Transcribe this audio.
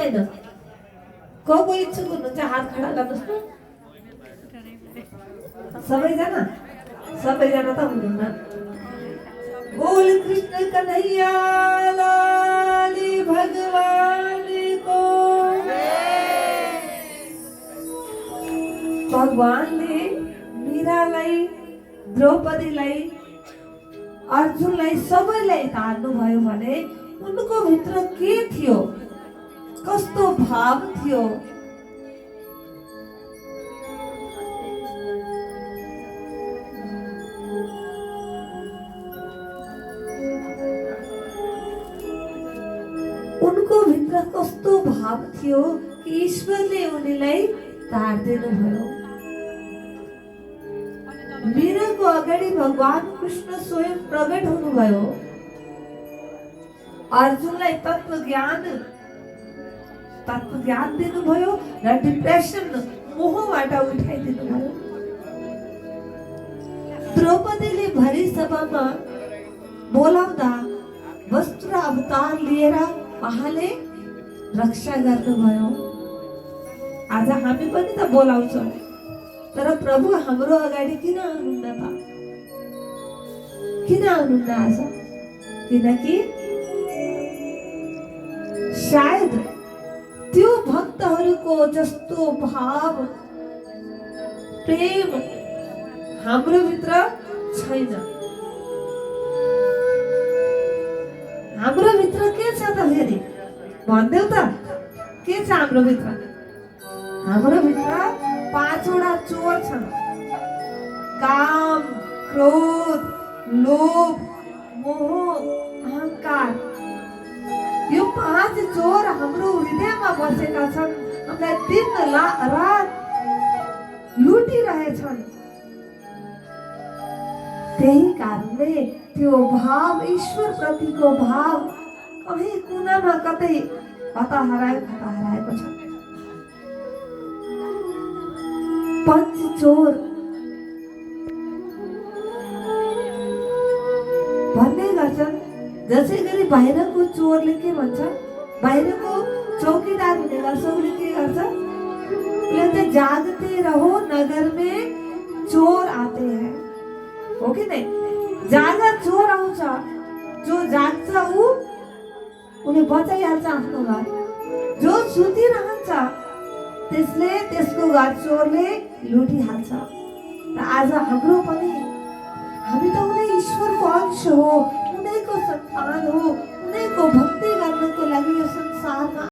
होइन को इच्छुक हुनुहुन्छ हात खडा गर्नुहोस् न सबैजना सबैजना त हुनुहुन्न बोल कृष्ण कन्हैया लाल भगवान को भगवानले मीरालाई द्रौपदीलाई अर्जुनलाई सबैलाई तार्नु भयो भने उनको भित्र के थियो कस्तो भाव थियो उनको भित्र कस्तो भाव थियो कि ईश्वरले उनीलाई तार्दिनु भयो मीराको अगाडि भगवान कृष्ण स्वयं प्रकट हुनुभयो अर्जुनलाई तत्व ज्ञान दिनुभयो र डिप्रेसन मोहबाट उठाइदिनु भयो द्रौपदीले भरि सभामा बोलाउँदा वस्त्र अवतार लिएर उहाँले रक्षा गर्नुभयो आज हामी पनि त बोलाउँछौँ तर प्रभु हाम्रो अगाडि किन आउनुहुन्न त किन आउनुहुन्न आज किनकि सायद त्यो भक्तहरूको जस्तो भाव प्रेम हाम्रो भित्र छैन हाम्रो भित्र के छ त फेरि भन्देऊ त के छ हाम्रो भित्र 5 वटा चोर छन् काम क्रोध लोभ मोह अहंकार यो 5 चोर हाम्रो हृदयमा बसेका छन् हामीलाई दिन रात लुटिरहेछन् त्यही कारणले त्यो भाव ईश्वर प्रतिको भाव कहीँ कुनामा कतै कता हराएको छ पंच चोर भन्ने गर्छन् जसै गरी बाहिरको चोरले के भन्छ बाहिरको चौकीदार हुने गर्छ उसले के गर्छ उसले जागते रहो नगर में चोर आते हैं हो कि नहीं जागा चोर आउँछ जो जाग्छ उसले बचाइहाल्छ आफ्नो घर जो सुतिरहन्छ त्यसले त्यसको घर चोरले लुटिहाल्छ र आज हाम्रो पनि हामी त उनी ईश्वरको अंश हो उनीको सन्तान हो उनीको भक्ति गर्नको लागि यो संसारमा